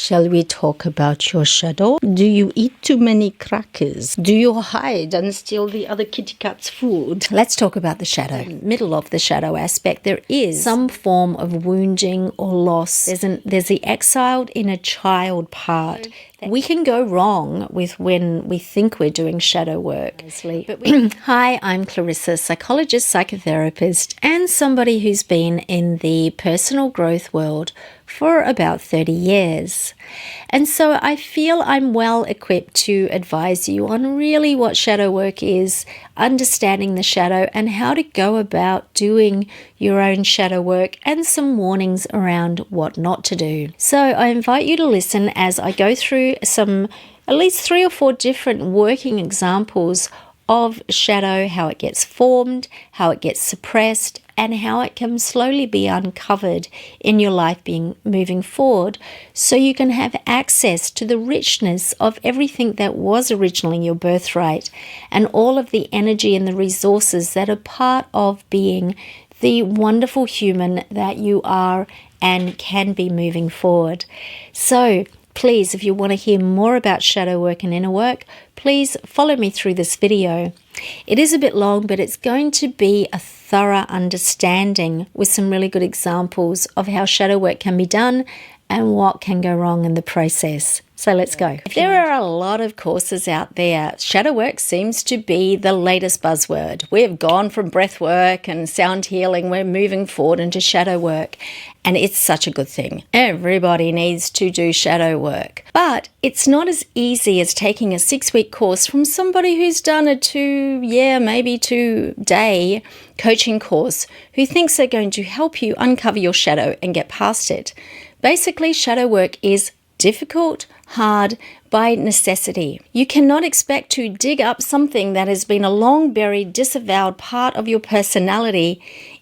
Shall we talk about your shadow? Do you eat too many crackers? Do you hide and steal the other kitty cat's food? Let's talk about the shadow. Middle of the shadow aspect, there is some form of wounding or loss. There's the exiled inner child part. We can go wrong with when we think we're doing shadow work. Hi, I'm Clarissa, psychologist, psychotherapist, and somebody who's been in the personal growth world for about 30 years. And so I feel I'm well equipped to advise you on really what shadow work is, understanding the shadow, and how to go about doing your own shadow work, and some warnings around what not to do. So I invite you to listen as I go through at least 3 or 4 different working examples of shadow, how it gets formed, how it gets suppressed, and how it can slowly be uncovered in your life moving forward, so you can have access to the richness of everything that was originally your birthright, and all of the energy and the resources that are part of being the wonderful human that you are and can be moving forward. So please, if you want to hear more about shadow work and inner work, please follow me through this video. It is a bit long, but it's going to be a thorough understanding with some really good examples of how shadow work can be done and what can go wrong in the process. So let's go. There are a lot of courses out there. Shadow work seems to be the latest buzzword. We've gone from breath work and sound healing. We're moving forward into shadow work. And it's such a good thing. Everybody needs to do shadow work. But it's not as easy as taking a 6-week course from somebody who's done a 2-day coaching course who thinks they're going to help you uncover your shadow and get past it. Basically, shadow work is difficult, hard, by necessity. You cannot expect to dig up something that has been a long buried, disavowed part of your personality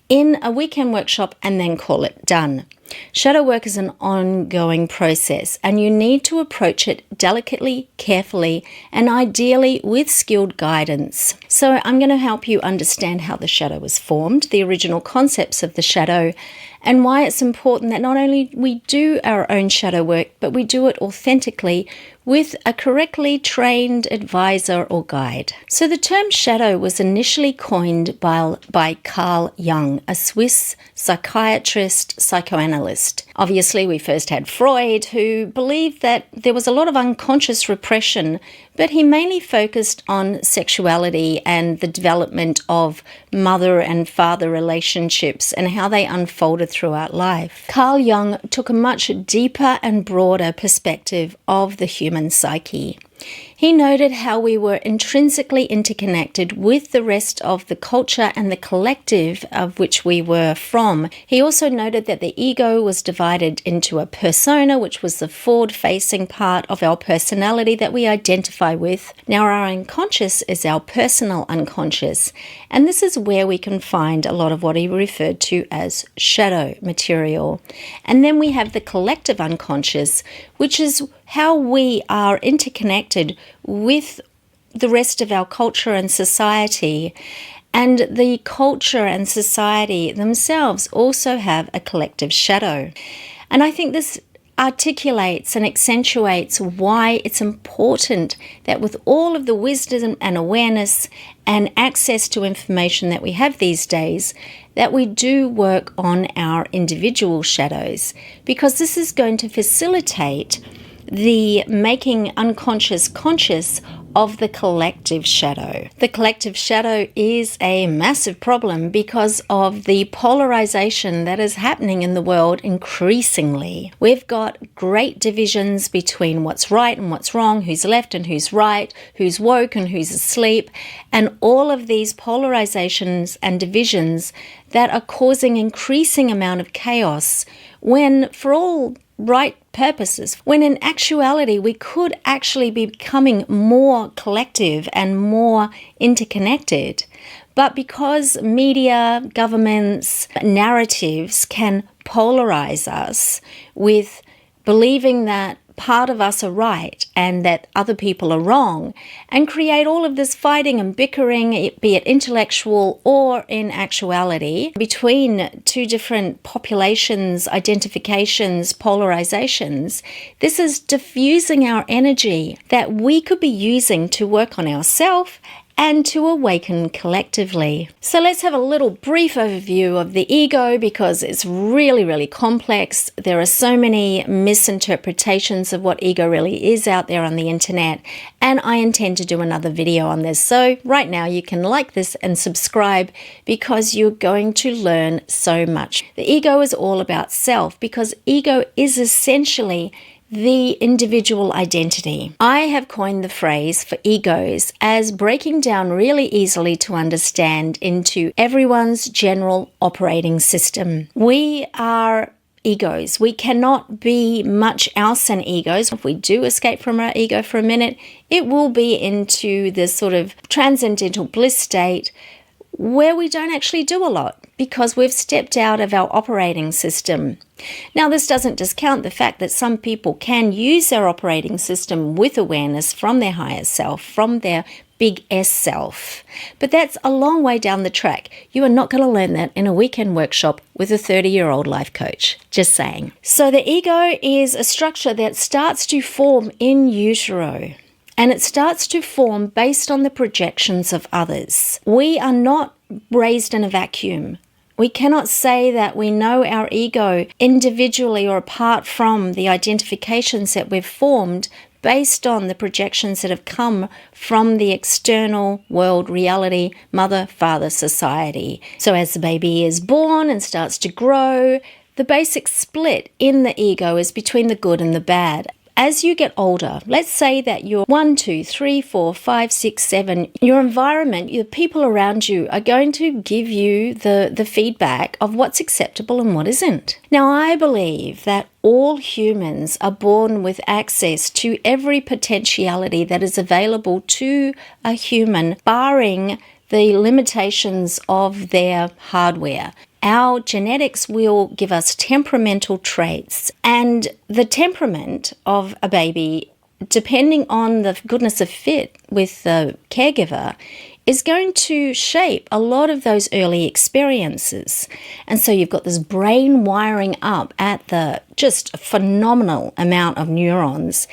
in a weekend workshop and then call it done. Shadow work is an ongoing process, and you need to approach it delicately, carefully, and ideally with skilled guidance. So I'm going to help you understand how the shadow was formed, the original concepts of the shadow, and why it's important that not only we do our own shadow work, but we do it authentically with a correctly trained advisor or guide. So the term shadow was initially coined by Carl Jung, a Swiss psychiatrist, psychoanalyst. Obviously, we first had Freud, who believed that there was a lot of unconscious repression, but he mainly focused on sexuality and the development of mother and father relationships and how they unfolded throughout life. Carl Jung took a much deeper and broader perspective of the human psyche. He noted how we were intrinsically interconnected with the rest of the culture and the collective of which we were from. He also noted that the ego was divided into a persona, which was the forward-facing part of our personality that we identify with. Now, our unconscious is our personal unconscious, and this is where we can find a lot of what he referred to as shadow material. And then we have the collective unconscious, which is how we are interconnected with the rest of our culture and society. And the culture and society themselves also have a collective shadow. And I think this articulates and accentuates why it's important that with all of the wisdom and awareness and access to information that we have these days, that we do work on our individual shadows, because this is going to facilitate the making unconscious conscious of the collective shadow. The collective shadow is a massive problem because of the polarization that is happening in the world increasingly. We've got great divisions between what's right and what's wrong, who's left and who's right, who's woke and who's asleep, and all of these polarizations and divisions that are causing increasing amount of chaos, when for all right purposes, when in actuality we could actually be becoming more collective and more interconnected. But because media, governments, narratives can polarize us with believing that part of us are right and that other people are wrong, and create all of this fighting and bickering, be it intellectual or in actuality, between two different populations, identifications, polarizations. This is diffusing our energy that we could be using to work on ourselves and to awaken collectively. So let's have a little brief overview of the ego, because it's really, really complex. There are so many misinterpretations of what ego really is out there on the internet, and I intend to do another video on this. So right now you can like this and subscribe, because you're going to learn so much. The ego is all about self, because ego is essentially the individual identity. I have coined the phrase for egos as breaking down really easily to understand into everyone's general operating system. We are egos. We cannot be much else than egos. If we do escape from our ego for a minute, it will be into this sort of transcendental bliss state where we don't actually do a lot because we've stepped out of our operating system. Now, this doesn't discount the fact that some people can use their operating system with awareness from their higher self, from their big S self. But that's a long way down the track. You are not going to learn that in a weekend workshop with a 30-year-old life coach. Just saying. So the ego is a structure that starts to form in utero. And it starts to form based on the projections of others. We are not raised in a vacuum. We cannot say that we know our ego individually or apart from the identifications that we've formed based on the projections that have come from the external world, reality, mother, father, society. So as the baby is born and starts to grow, the basic split in the ego is between the good and the bad. As you get older, let's say that you're 1, 2, 3, 4, 5, 6, 7, your environment, the people around you are going to give you the feedback of what's acceptable and what isn't. Now, I believe that all humans are born with access to every potentiality that is available to a human, barring the limitations of their hardware. Our genetics will give us temperamental traits, and the temperament of a baby, depending on the goodness of fit with the caregiver, is going to shape a lot of those early experiences. And so you've got this brain wiring up at the just phenomenal amount of neurons,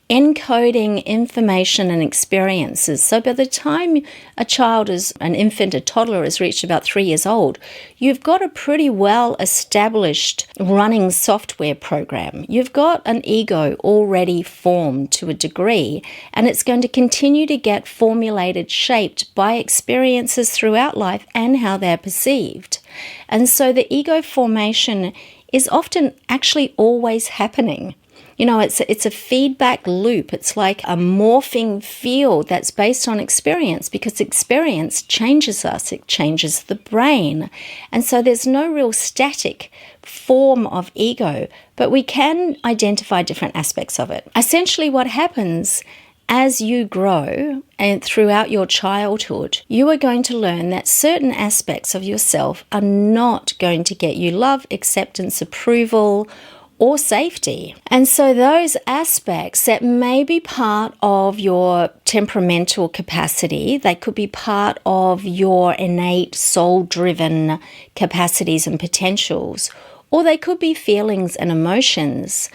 encoding information and experiences. So by the time a child is an infant, a toddler has reached about 3 years old, you've got a pretty well established running software program. You've got an ego already formed to a degree, and it's going to continue to get formulated, shaped by experiences throughout life and how they're perceived. And so the ego formation is often actually always happening. You know, it's a feedback loop. It's like a morphing field that's based on experience, because experience changes us. It changes the brain. And so there's no real static form of ego, but we can identify different aspects of it. Essentially what happens as you grow and throughout your childhood, you are going to learn that certain aspects of yourself are not going to get you love, acceptance, approval, or safety. And so those aspects that may be part of your temperamental capacity, they could be part of your innate soul-driven capacities and potentials, or they could be feelings and emotions,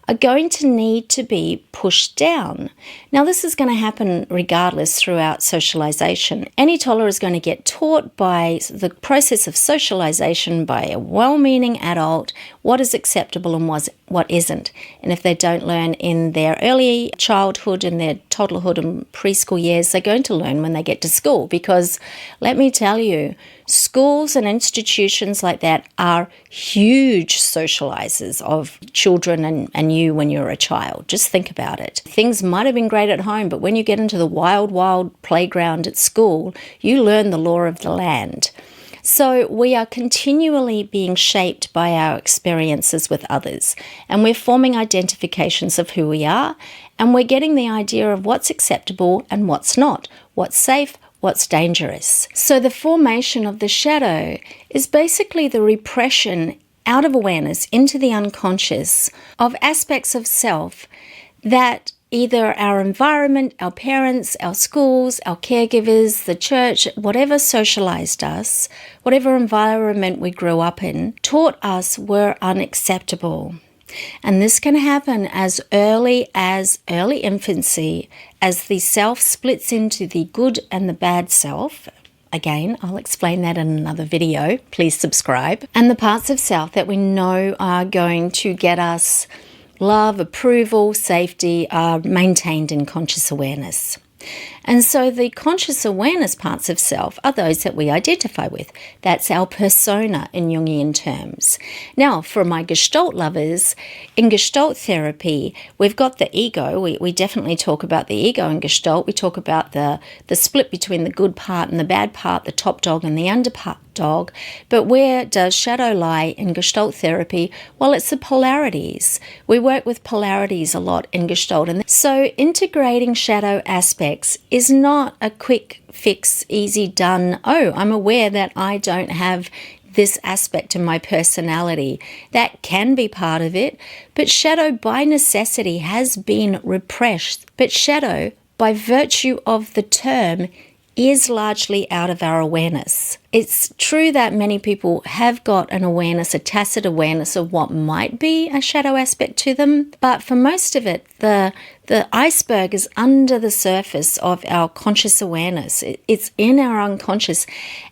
are going to need to be pushed down. Now, this is going to happen regardless throughout socialization. Any toddler is going to get taught by the process of socialization by a well-meaning adult what is acceptable and what isn't. And if they don't learn in their early childhood, in their toddlerhood and preschool years, they're going to learn when they get to school. Because let me tell you, schools and institutions like that are huge socializers of children and you when you're a child. Just think about it. Things might have been great at home, but when you get into the wild, wild playground at school, you learn the law of the land. So we are continually being shaped by our experiences with others, and we're forming identifications of who we are, and we're getting the idea of what's acceptable and what's not, what's safe, what's dangerous. So the formation of the shadow is basically the repression out of awareness into the unconscious of aspects of self that either our environment, our parents, our schools, our caregivers, the church, whatever socialized us, whatever environment we grew up in, taught us were unacceptable. And this can happen as early infancy, as the self splits into the good and the bad self. Again, I'll explain that in another video. Please subscribe. And the parts of self that we know are going to get us love, approval, safety are maintained in conscious awareness. And so the conscious awareness parts of self are those that we identify with. That's our persona in Jungian terms. Now, for my Gestalt lovers, in Gestalt therapy, we've got the ego. We definitely talk about the ego in Gestalt. We talk about the split between the good part and the bad part, the top dog and the under dog. But where does shadow lie in Gestalt therapy? Well, it's the polarities. We work with polarities a lot in Gestalt. And so integrating shadow aspects is not a quick fix, easy done. Oh, I'm aware that I don't have this aspect in my personality. That can be part of it, but shadow by necessity has been repressed. But shadow, by virtue of the term, is largely out of our awareness. It's true that many people have got an awareness, a tacit awareness of what might be a shadow aspect to them, but for most of it, the iceberg is under the surface of our conscious awareness. It's in our unconscious,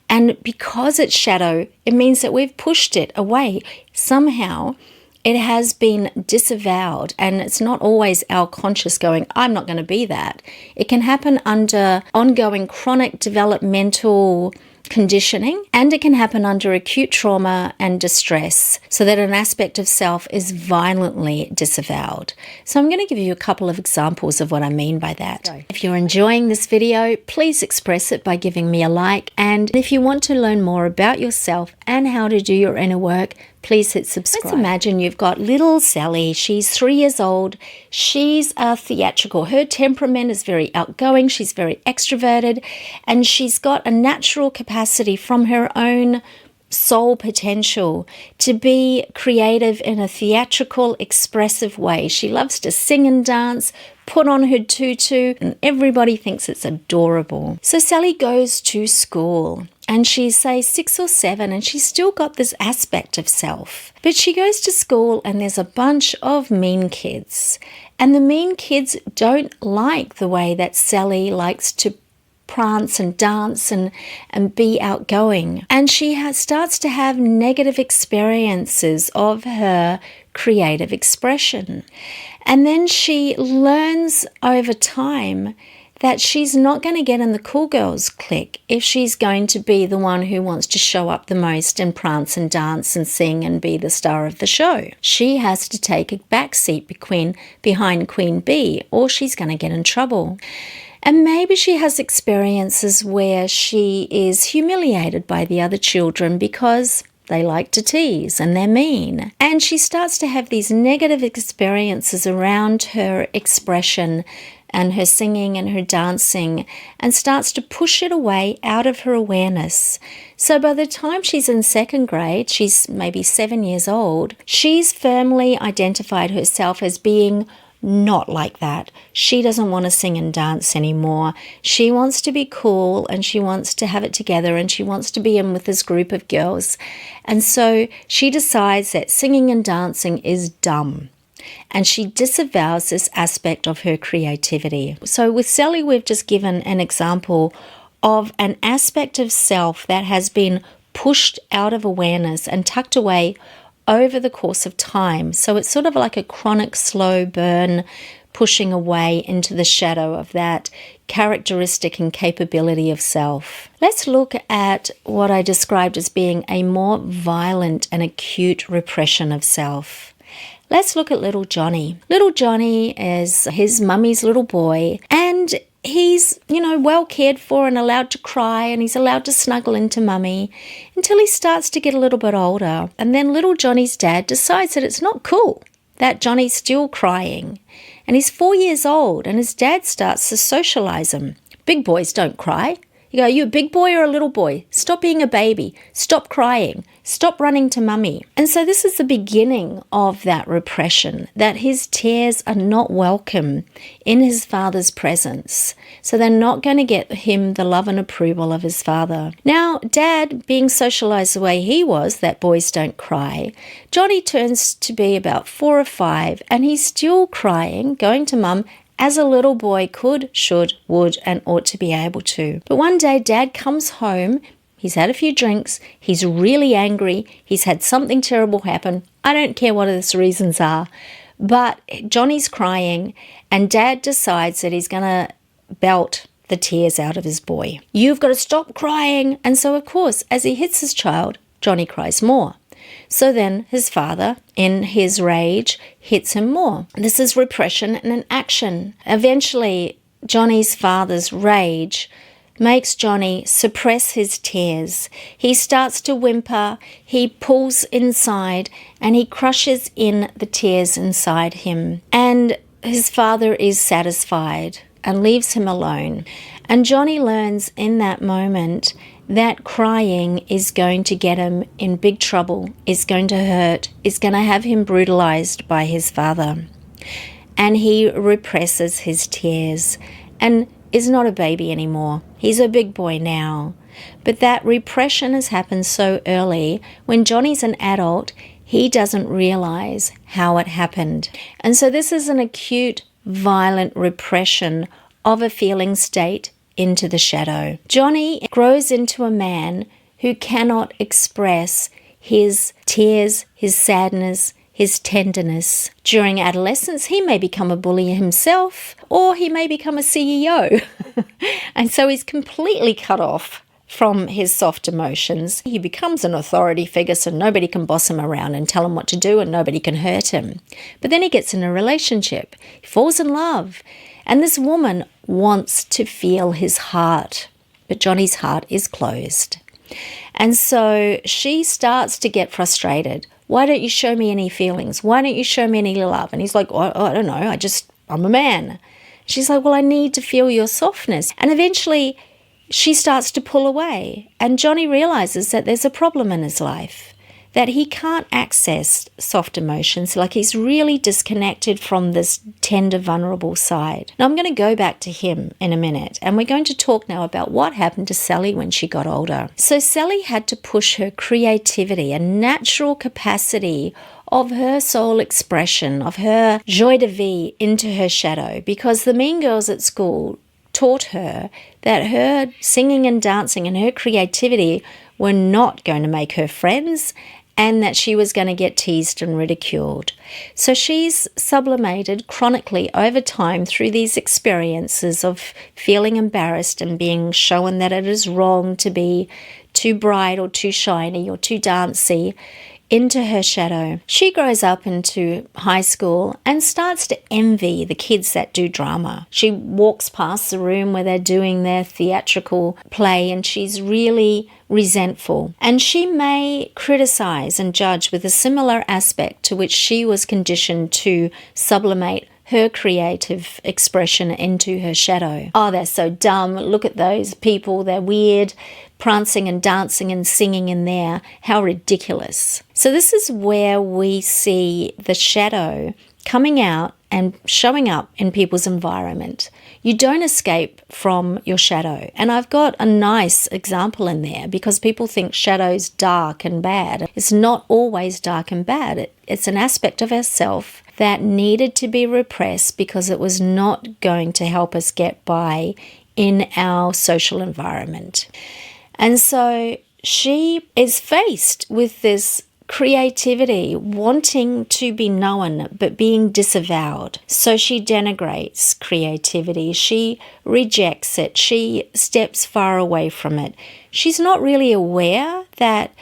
and because it's shadow, it means that we've pushed it away. Somehow, it has been disavowed, and it's not always our conscious going, I'm not going to be that. It can happen under ongoing chronic developmental conditioning, and it can happen under acute trauma and distress, so that an aspect of self is violently disavowed. So I'm going to give you a couple of examples of what I mean by that. If you're enjoying this video, please express it by giving me a like, and if you want to learn more about yourself and how to do your inner work, please hit subscribe. Let's imagine you've got little Sally. She's 3 years old. She's theatrical. Her temperament is very outgoing. She's very extroverted. And she's got a natural capacity from her own soul potential to be creative in a theatrical, expressive way. She loves to sing and dance, put on her tutu, and everybody thinks it's adorable. So Sally goes to school, and she's, say, 6 or 7, and she's still got this aspect of self. But she goes to school, and there's a bunch of mean kids. And the mean kids don't like the way that Sally likes to prance and dance and be outgoing. And she starts to have negative experiences of her creative expression. And then she learns over time that she's not going to get in the cool girls clique if she's going to be the one who wants to show up the most and prance and dance and sing and be the star of the show. She has to take a back seat behind Queen Bee, or she's going to get in trouble. And maybe she has experiences where she is humiliated by the other children because they like to tease and they're mean. And she starts to have these negative experiences around her expression and her singing and her dancing, and starts to push it away out of her awareness. So by the time she's in 2nd grade, she's maybe 7 years old, she's firmly identified herself as being not like that. She doesn't want to sing and dance anymore. She wants to be cool, and she wants to have it together, and she wants to be in with this group of girls. And so she decides that singing and dancing is dumb, and she disavows this aspect of her creativity. So with Sally, we've just given an example of an aspect of self that has been pushed out of awareness and tucked away over the course of time. So it's sort of like a chronic slow burn, pushing away into the shadow of that characteristic and capability of self. Let's look at what I described as being a more violent and acute repression of self. Let's look at little Johnny. Little Johnny is his mummy's little boy, and he's, well cared for and allowed to cry, and he's allowed to snuggle into mummy until he starts to get a little bit older. And then little Johnny's dad decides that it's not cool that Johnny's still crying. And he's 4 years old, and his dad starts to socialize him. Big boys don't cry. You go, are you a big boy or a little boy? Stop being a baby. Stop crying. Stop running to mummy. And so this is the beginning of that repression, that his tears are not welcome in his father's presence. So they're not going to get him the love and approval of his father. Now, Dad, being socialized the way he was, that boys don't cry, Johnny turns to be about 4 or 5, and he's still crying, going to mum, as a little boy could, should, would, and ought to be able to. But one day, Dad comes home. He's had a few drinks. He's really angry. He's had something terrible happen. I don't care what his reasons are. But Johnny's crying, and Dad decides that he's going to belt the tears out of his boy. You've got to stop crying. And so, of course, as he hits his child, Johnny cries more. So then his father, in his rage, hits him more. This is repression in an action. Eventually, Johnny's father's rage makes Johnny suppress his tears. He starts to whimper, he pulls inside, and he crushes in the tears inside him. And his father is satisfied and leaves him alone. And Johnny learns in that moment that crying is going to get him in big trouble, is going to hurt, is going to have him brutalized by his father. And he represses his tears and is not a baby anymore. He's a big boy now. But that repression has happened so early. When Johnny's an adult, he doesn't realize how it happened. And so this is an acute, violent repression of a feeling state into the shadow. Johnny grows into a man who cannot express his tears, his sadness, his tenderness. During adolescence, he may become a bully himself, or he may become a CEO. And so he's completely cut off from his soft emotions. He becomes an authority figure, so nobody can boss him around and tell him what to do, and nobody can hurt him. But then he gets in a relationship. He falls in love. And this woman wants to feel his heart, but Johnny's heart is closed. And so she starts to get frustrated. Why don't you show me any feelings? Why don't you show me any love? And he's like, I don't know, I'm a man. She's like, well, I need to feel your softness. And eventually she starts to pull away. And Johnny realizes that there's a problem in his life, that he can't access soft emotions, like he's really disconnected from this tender, vulnerable side. Now, I'm going to go back to him in a minute, and we're going to talk now about what happened to Sally when she got older. So Sally had to push her creativity and natural capacity of her soul expression, of her joie de vivre into her shadow, because the mean girls at school taught her that her singing and dancing and her creativity were not going to make her friends, and that she was going to get teased and ridiculed. So she's sublimated chronically over time through these experiences of feeling embarrassed and being shown that it is wrong to be too bright or too shiny or too dancey, into her shadow. She grows up into high school and starts to envy the kids that do drama. She walks past the room where they're doing their theatrical play, and she's really resentful. And she may criticize and judge with a similar aspect to which she was conditioned to sublimate her creative expression into her shadow. Oh, they're so dumb. Look at those people. They're weird, prancing and dancing and singing in there. How ridiculous. So this is where we see the shadow coming out and showing up in people's environment. You don't escape from your shadow. And I've got a nice example in there, because people think shadow's dark and bad. It's not always dark and bad. It's an aspect of ourself that needed to be repressed because it was not going to help us get by in our social environment. And so she is faced with this creativity, wanting to be known but being disavowed. So she denigrates creativity. She rejects it. She steps far away from it. She's not really aware that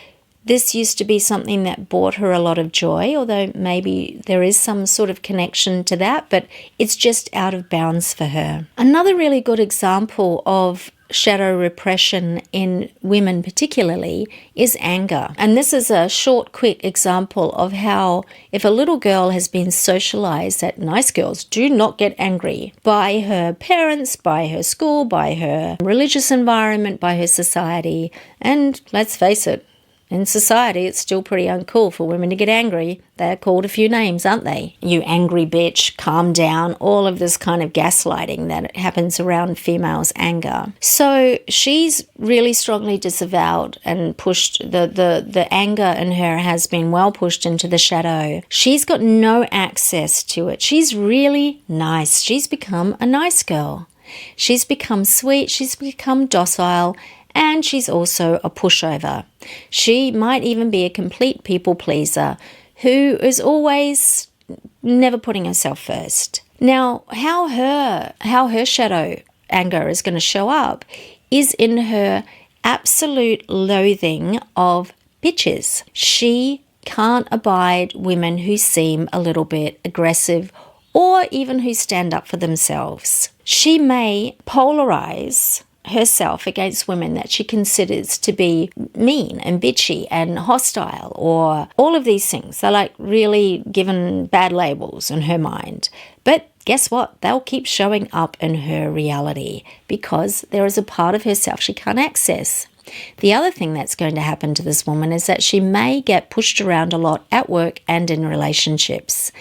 this used to be something that brought her a lot of joy, although maybe there is some sort of connection to that, but it's just out of bounds for her. Another really good example of shadow repression in women particularly is anger. And this is a short, quick example of how if a little girl has been socialized that nice girls do not get angry by her parents, by her school, by her religious environment, by her society, and let's face it, in society, it's still pretty uncool for women to get angry. They're called a few names, aren't they? You angry bitch, calm down, all of this kind of gaslighting that happens around females' anger. So she's really strongly disavowed and pushed, the anger in her has been well pushed into the shadow. She's got no access to it. She's really nice. She's become a nice girl. She's become sweet. She's become docile. And she's also a pushover. She might even be a complete people pleaser who is always never putting herself first. Now, how her shadow anger is going to show up is in her absolute loathing of bitches. She can't abide women who seem a little bit aggressive or even who stand up for themselves. She may polarize herself against women that she considers to be mean and bitchy and hostile, or all of these things. They're like really given bad labels in her mind. But guess what? They'll keep showing up in her reality because there is a part of herself she can't access. The other thing that's going to happen to this woman is that she may get pushed around a lot at work and in relationships.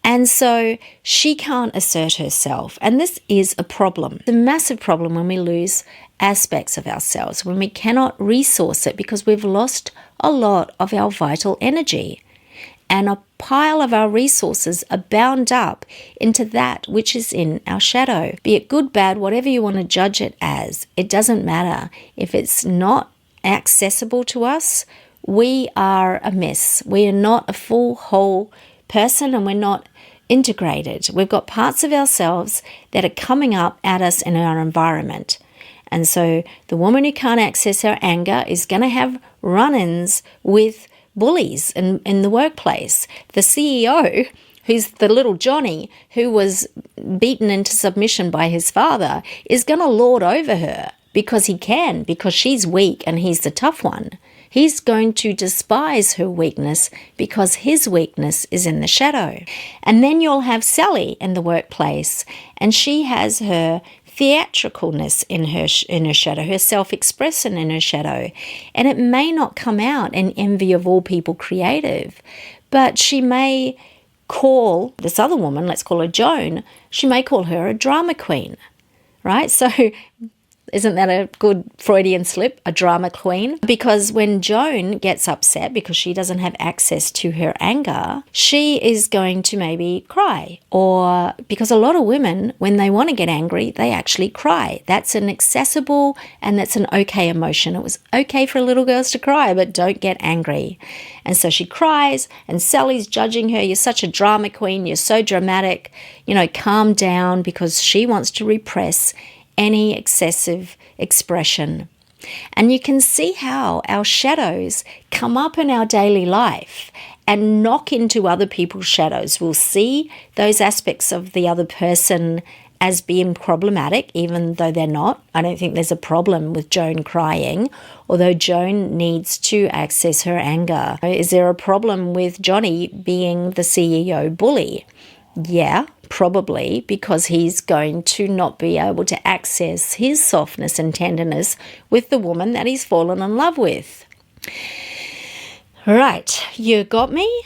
And so she can't assert herself. And this is a problem. It's a massive problem when we lose aspects of ourselves, when we cannot resource it because we've lost a lot of our vital energy. And a pile of our resources are bound up into that which is in our shadow. Be it good, bad, whatever you want to judge it as, it doesn't matter. If it's not accessible to us, we are a mess. We are not a full, whole person, and we're not integrated. We've got parts of ourselves that are coming up at us in our environment. And so the woman who can't access her anger is going to have run-ins with bullies in the workplace. The CEO, who's the little Johnny who was beaten into submission by his father, is going to lord over her because he can, because she's weak and he's the tough one. He's going to despise her weakness because his weakness is in the shadow. And then you'll have Sally in the workplace, and she has her theatricalness in her shadow, her self-expression in her shadow. And it may not come out in envy of all people creative, but she may call this other woman, let's call her Joan, she may call her a drama queen, right? So isn't that a good Freudian slip, a drama queen? Because when Joan gets upset because she doesn't have access to her anger, she is going to maybe cry. Or because a lot of women, when they want to get angry, they actually cry. That's an accessible and that's an okay emotion. It was okay for little girls to cry, but don't get angry. And so she cries, and Sally's judging her. You're such a drama queen. You're so dramatic. Calm down, because she wants to repress any excessive expression. And you can see how our shadows come up in our daily life and knock into other people's shadows. We'll see those aspects of the other person as being problematic, even though they're not. I don't think there's a problem with Joan crying, although Joan needs to access her anger. Is there a problem with Johnny being the CEO bully? Yeah, probably, because he's going to not be able to access his softness and tenderness with the woman that he's fallen in love with. Right, you got me?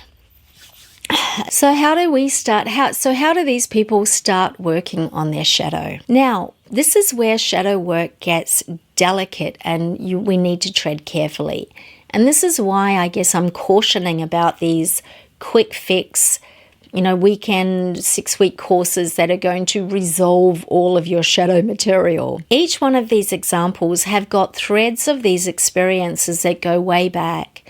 So how do these people start working on their shadow? Now, this is where shadow work gets delicate, and we need to tread carefully. And this is why I guess I'm cautioning about these quick fix weekend 6-week courses that are going to resolve all of your shadow material. Each one of these examples have got threads of these experiences that go way back.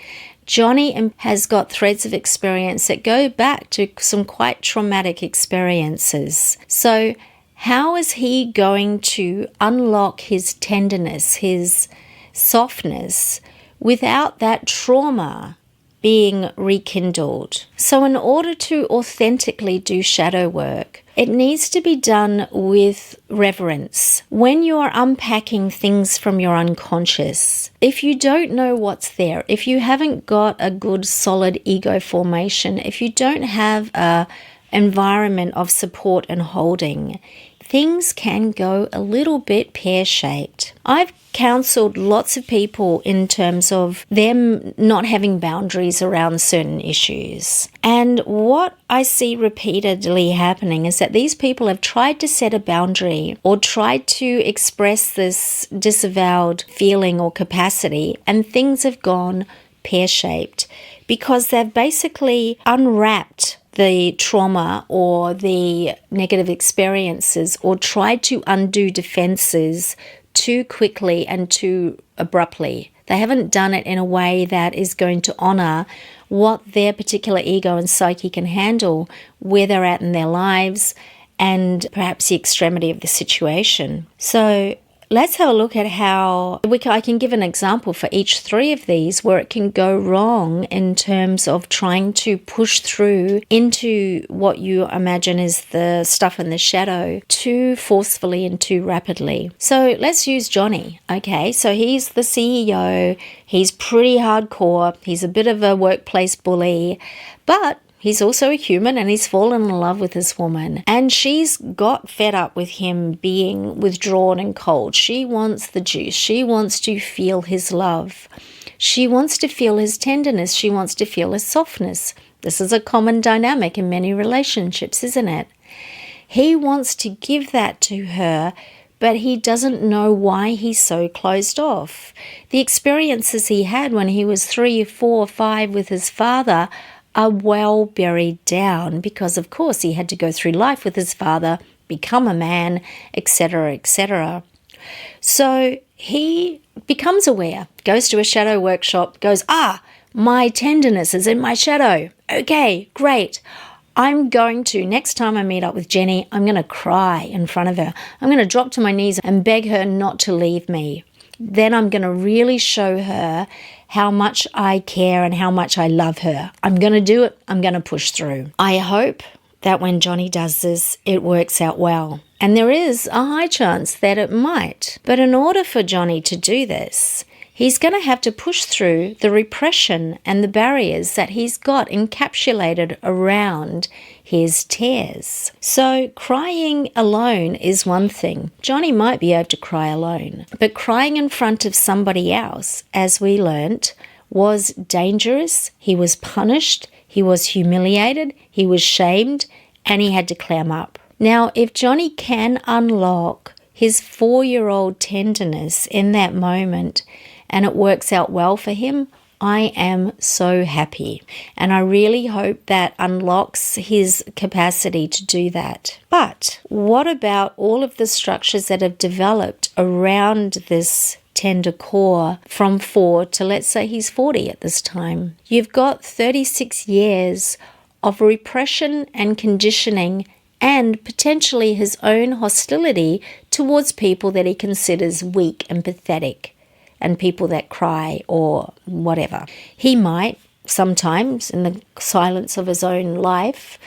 Johnny has got threads of experience that go back to some quite traumatic experiences. So how is he going to unlock his tenderness, his softness, without that trauma being rekindled. So in order to authentically do shadow work, it needs to be done with reverence. When you're unpacking things from your unconscious, if you don't know what's there, if you haven't got a good solid ego formation, if you don't have a environment of support and holding, things can go a little bit pear-shaped. I've counseled lots of people in terms of them not having boundaries around certain issues. And what I see repeatedly happening is that these people have tried to set a boundary or tried to express this disavowed feeling or capacity, and things have gone pear-shaped because they've basically unwrapped the trauma or the negative experiences or tried to undo defenses too quickly and too abruptly. They haven't done it in a way that is going to honor what their particular ego and psyche can handle, where they're at in their lives, and perhaps the extremity of the situation. So let's have a look at how I can give an example for each three of these where it can go wrong in terms of trying to push through into what you imagine is the stuff in the shadow too forcefully and too rapidly. So let's use Johnny. Okay, so he's the CEO. He's pretty hardcore. He's a bit of a workplace bully, but he's also a human, and he's fallen in love with this woman. And she's got fed up with him being withdrawn and cold. She wants the juice. She wants to feel his love. She wants to feel his tenderness. She wants to feel his softness. This is a common dynamic in many relationships, isn't it? He wants to give that to her, but he doesn't know why he's so closed off. The experiences he had when he was 3, 4, 5 with his father are well buried down because, of course, he had to go through life with his father, become a man, etc., etc. So he becomes aware, goes to a shadow workshop, goes, my tenderness is in my shadow. Okay, great. I'm going to, next time I meet up with Jenny, I'm going to cry in front of her. I'm going to drop to my knees and beg her not to leave me. Then I'm going to really show her how much I care and how much I love her. I'm going to do it. I'm going to push through. I hope that when Johnny does this, it works out well. And there is a high chance that it might. But in order for Johnny to do this, he's going to have to push through the repression and the barriers that he's got encapsulated around his tears. So crying alone is one thing. Johnny might be able to cry alone, but crying in front of somebody else, as we learnt, was dangerous. He was punished, he was humiliated, he was shamed, and he had to clam up. Now, if Johnny can unlock his 4-year-old tenderness in that moment, and it works out well for him, I am so happy. And I really hope that unlocks his capacity to do that. But what about all of the structures that have developed around this tender core from 4 to, let's say, he's 40 at this time? You've got 36 years of repression and conditioning and potentially his own hostility towards people that he considers weak and pathetic, and people that cry or whatever. He might sometimes, in the silence of his own life,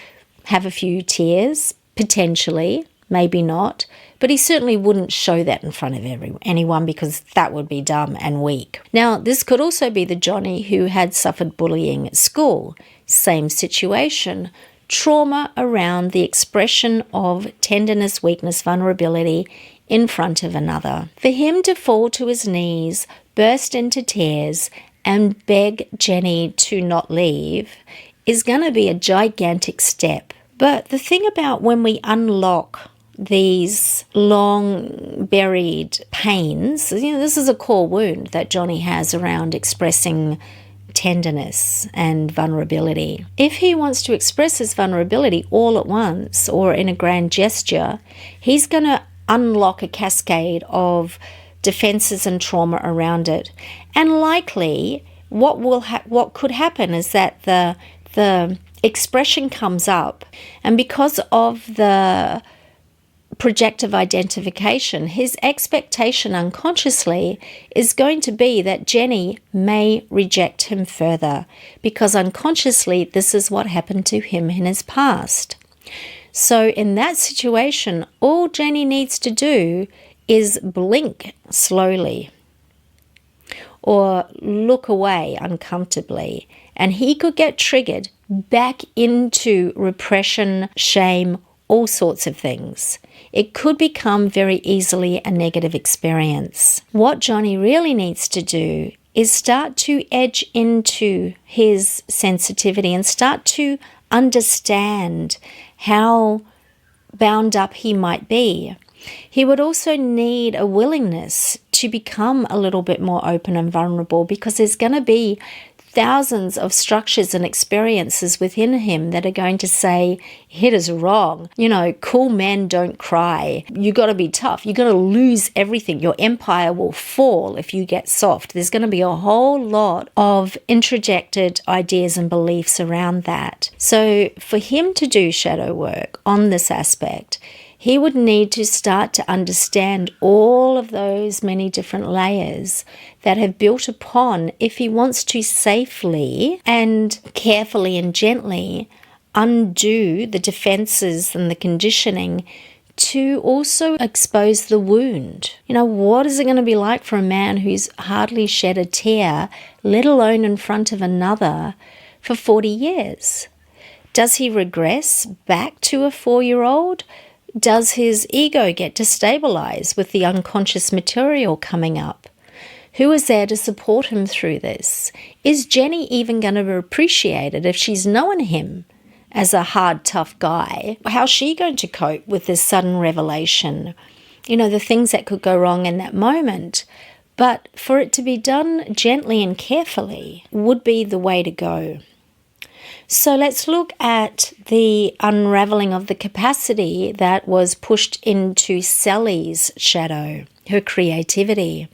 have a few tears, potentially, maybe not, but he certainly wouldn't show that in front of anyone because that would be dumb and weak. Now, this could also be the Johnny who had suffered bullying at school. Same situation. Trauma around the expression of tenderness, weakness, vulnerability in front of another. For him to fall to his knees, burst into tears, and beg Jenny to not leave is going to be a gigantic step. But the thing about when we unlock these long buried pains, this is a core wound that Johnny has around expressing tenderness and vulnerability. If he wants to express his vulnerability all at once or in a grand gesture, he's going to unlock a cascade of defenses and trauma around it. And likely what could happen is that the expression comes up, and because of the projective identification, his expectation unconsciously is going to be that Jenny may reject him further, because unconsciously this is what happened to him in his past. So in that situation, all Jenny needs to do is blink slowly or look away uncomfortably, and he could get triggered back into repression, shame, all sorts of things. It could become very easily a negative experience. What Johnny really needs to do is start to edge into his sensitivity and start to understand how bound up he might be. He would also need a willingness to become a little bit more open and vulnerable, because there's going to be thousands of structures and experiences within him that are going to say, hit is wrong. Cool men don't cry. You got to be tough. You're going to lose everything. Your empire will fall if you get soft. There's going to be a whole lot of introjected ideas and beliefs around that. So for him to do shadow work on this aspect, he would need to start to understand all of those many different layers that have built upon, if he wants to safely and carefully and gently undo the defenses and the conditioning, to also expose the wound. What is it going to be like for a man who's hardly shed a tear, let alone in front of another, for 40 years? Does he regress back to a 4-year-old? Does his ego get destabilized with the unconscious material coming up? Who is there to support him through this? Is Jenny even going to appreciate it if she's known him as a hard, tough guy? How's she going to cope with this sudden revelation? The things that could go wrong in that moment. But for it to be done gently and carefully would be the way to go. So let's look at the unraveling of the capacity that was pushed into Sally's shadow, her creativity.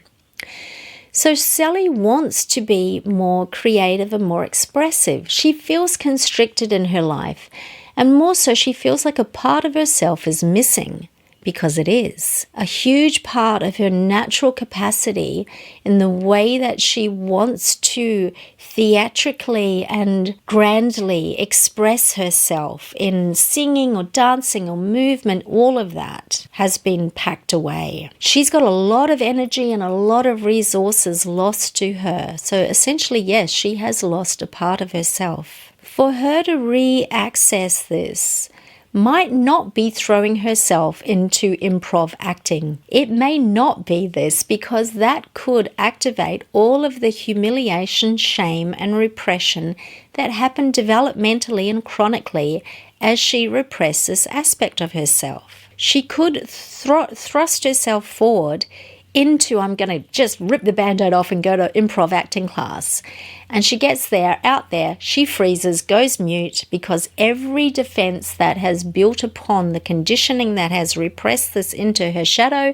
So Sally wants to be more creative and more expressive. She feels constricted in her life, and more so she feels like a part of herself is missing, because it is. A huge part of her natural capacity in the way that she wants to theatrically and grandly express herself in singing or dancing or movement, all of that has been packed away. She's got a lot of energy and a lot of resources lost to her. So essentially, yes, she has lost a part of herself. For her to re-access this might not be throwing herself into improv acting. It may not be this, because that could activate all of the humiliation, shame, and repression that happen developmentally and chronically as she represses this aspect of herself. She could thrust herself forward into, I'm going to just rip the Band-Aid off and go to improv acting class. And she gets there, out there, she freezes, goes mute, because every defense that has built upon the conditioning that has repressed this into her shadow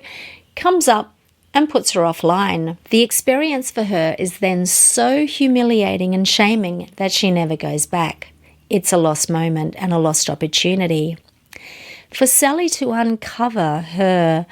comes up and puts her offline. The experience for her is then so humiliating and shaming that she never goes back. It's a lost moment and a lost opportunity. For Sally to uncover her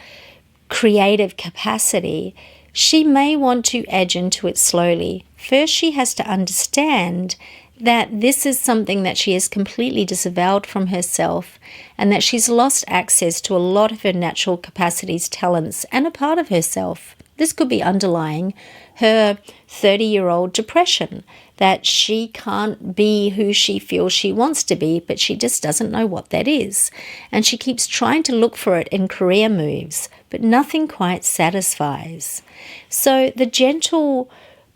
creative capacity, she may want to edge into it slowly. First, she has to understand that this is something that she has completely disavowed from herself, and that she's lost access to a lot of her natural capacities, talents, and a part of herself. This could be underlying her 30-year-old depression, that she can't be who she feels she wants to be, but she just doesn't know what that is. And she keeps trying to look for it in career moves, but nothing quite satisfies. So the gentle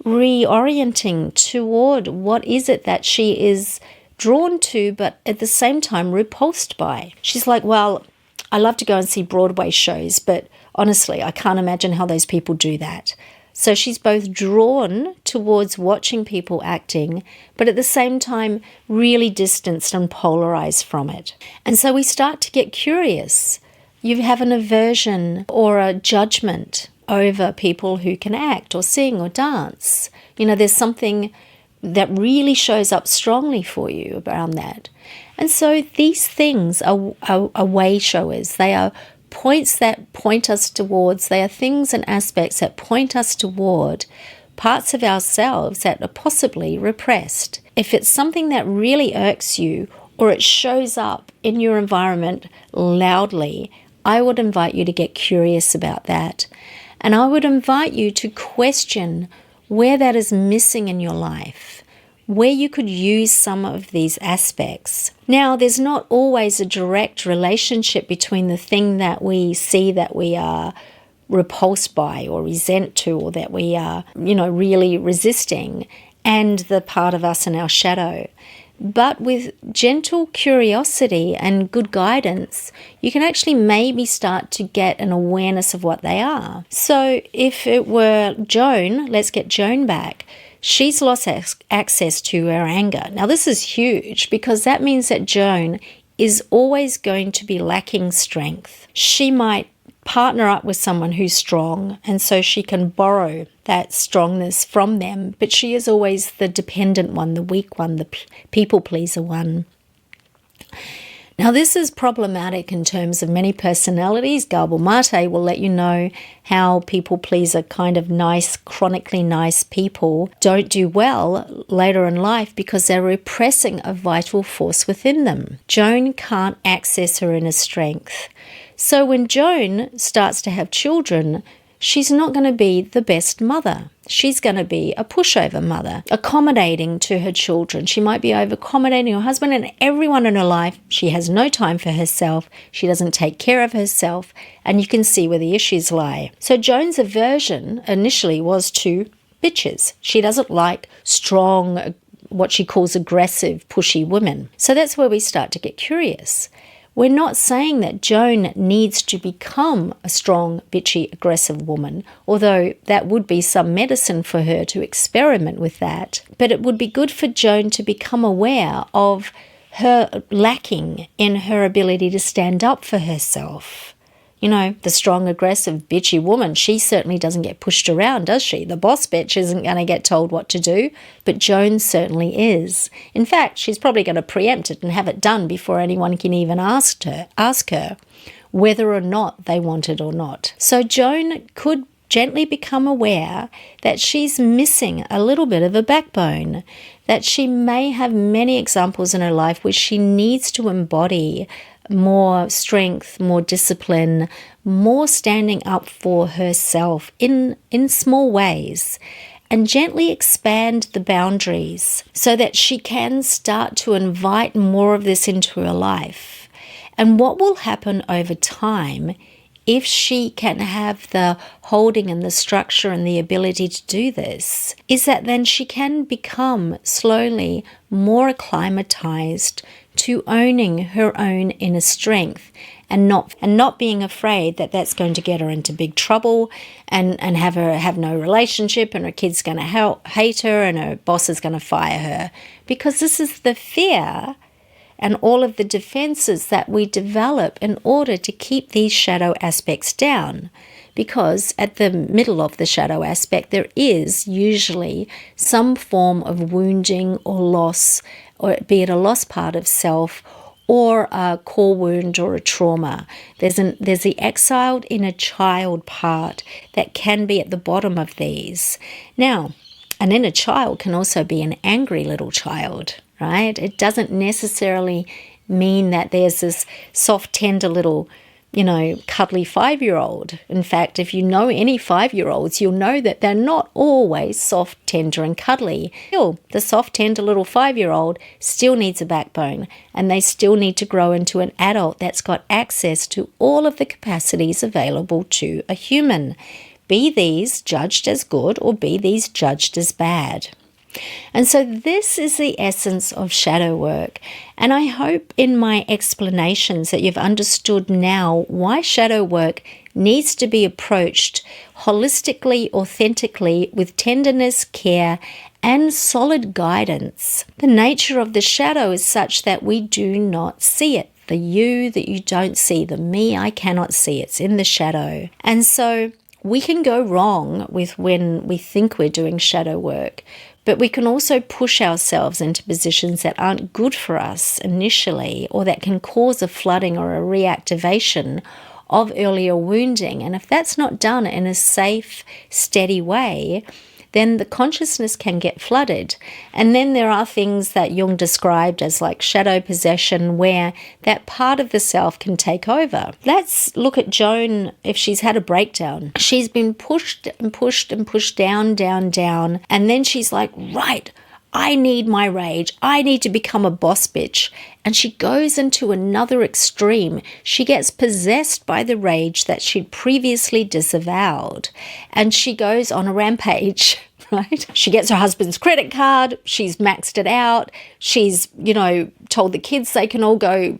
reorienting toward what is it that she is drawn to, but at the same time repulsed by. She's like, well, I love to go and see Broadway shows, but honestly, I can't imagine how those people do that. So she's both drawn towards watching people acting, but at the same time really distanced and polarized from it. And so we start to get curious. You have an aversion or a judgment over people who can act or sing or dance. There's something that really shows up strongly for you around that. And so these things are way showers. They are points that point us towards, they are things and aspects that point us toward parts of ourselves that are possibly repressed. If it's something that really irks you or it shows up in your environment loudly, I would invite you to get curious about that. And I would invite you to question where that is missing in your life, where you could use some of these aspects. Now, there's not always a direct relationship between the thing that we see that we are repulsed by or resent to, or that we are, really resisting, and the part of us in our shadow. But with gentle curiosity and good guidance, you can actually maybe start to get an awareness of what they are. So if it were Joan, let's get Joan back. She's lost access to her anger. Now, this is huge because that means that Joan is always going to be lacking strength. She might partner up with someone who's strong, and so she can borrow that strongness from them, but she is always the dependent one, the weak one, the people pleaser one. Now, this is problematic in terms of many personalities. Gabor Mate will let you know how people pleaser, kind of nice, chronically nice people don't do well later in life because they're repressing a vital force within them. Joan can't access her inner strength. So when Joan starts to have children, she's not going to be the best mother. She's going to be a pushover mother, accommodating to her children. She might be over-accommodating her husband and everyone in her life. She has no time for herself. She doesn't take care of herself. And you can see where the issues lie. So Joan's aversion initially was to bitches. She doesn't like strong, what she calls aggressive, pushy women. So that's where we start to get curious. We're not saying that Joan needs to become a strong, bitchy, aggressive woman, although that would be some medicine for her to experiment with that. But it would be good for Joan to become aware of her lacking in her ability to stand up for herself. The strong, aggressive, bitchy woman, she certainly doesn't get pushed around, does she? The boss bitch isn't going to get told what to do, but Joan certainly is. In fact, she's probably going to preempt it and have it done before anyone can even ask her whether or not they want it or not. So Joan could gently become aware that she's missing a little bit of a backbone, that she may have many examples in her life which she needs to embody more strength, more discipline, more standing up for herself in small ways, and gently expand the boundaries so that she can start to invite more of this into her life. And what will happen over time, if she can have the holding and the structure and the ability to do this, is that then she can become slowly more acclimatized to owning her own inner strength and not being afraid that that's going to get her into big trouble and have her have no relationship and her kid's going to hate her and her boss is going to fire her. Because this is the fear and all of the defenses that we develop in order to keep these shadow aspects down. Because at the middle of the shadow aspect, there is usually some form of wounding or loss, or be it a lost part of self or a core wound or a trauma. There's the exiled inner child part that can be at the bottom of these. Now, an inner child can also be an angry little child, right? It doesn't necessarily mean that there's this soft, tender little, cuddly 5-year-old. In fact, if you know any 5-year-olds, you'll know that they're not always soft, tender, and cuddly. Still, the soft, tender little 5-year-old still needs a backbone, and they still need to grow into an adult that's got access to all of the capacities available to a human. Be these judged as good or be these judged as bad. And so this is the essence of shadow work. And I hope in my explanations that you've understood now why shadow work needs to be approached holistically, authentically, with tenderness, care, and solid guidance. The nature of the shadow is such that we do not see it. The you that you don't see, the me I cannot see, it's in the shadow. And so we can go wrong with when we think we're doing shadow work. But we can also push ourselves into positions that aren't good for us initially, or that can cause a flooding or a reactivation of earlier wounding. And if that's not done in a safe, steady way, then the consciousness can get flooded. And then there are things that Jung described as like shadow possession, where that part of the self can take over. Let's look at Joan if she's had a breakdown. She's been pushed and pushed and pushed down, down, down. And then she's like, right, I need my rage. I need to become a boss bitch. And she goes into another extreme. She gets possessed by the rage that she'd previously disavowed. And she goes on a rampage, right? She gets her husband's credit card. She's maxed it out. She's, told the kids they can all go,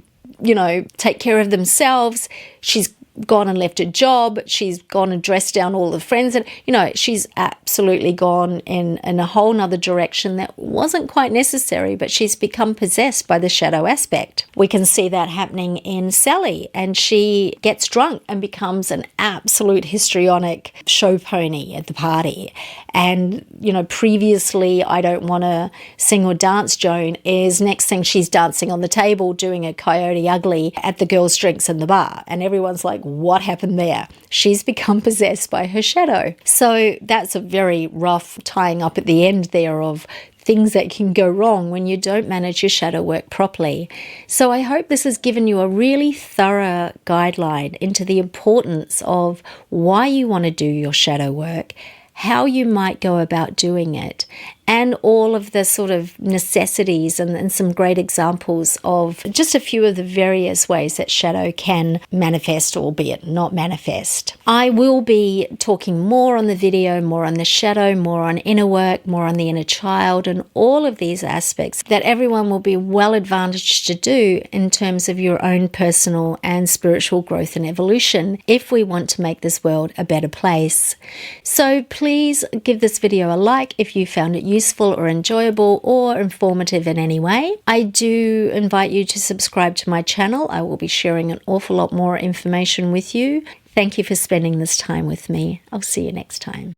take care of themselves. She's gone and left a job. She's gone and dressed down all the friends. And, she's absolutely gone in a whole nother direction that wasn't quite necessary, but she's become possessed by the shadow aspect. We can see that happening in Sally, and she gets drunk and becomes an absolute histrionic show pony at the party. And, previously, I don't want to sing or dance, Joan, is next thing she's dancing on the table doing a coyote ugly at the girls' drinks in the bar. And everyone's like, what happened there? She's become possessed by her shadow. So that's a very rough tying up at the end there of things that can go wrong when you don't manage your shadow work properly. So I hope this has given you a really thorough guideline into the importance of why you want to do your shadow work, how you might go about doing it, and all of the sort of necessities and some great examples of just a few of the various ways that shadow can manifest, albeit not manifest. I will be talking more on the video, more on the shadow, more on inner work, more on the inner child, and all of these aspects that everyone will be well advantaged to do in terms of your own personal and spiritual growth and evolution if we want to make this world a better place. So please give this video a like if you found it useful or enjoyable or informative in any way. I do invite you to subscribe to my channel. I will be sharing an awful lot more information with you. Thank you for spending this time with me. I'll see you next time.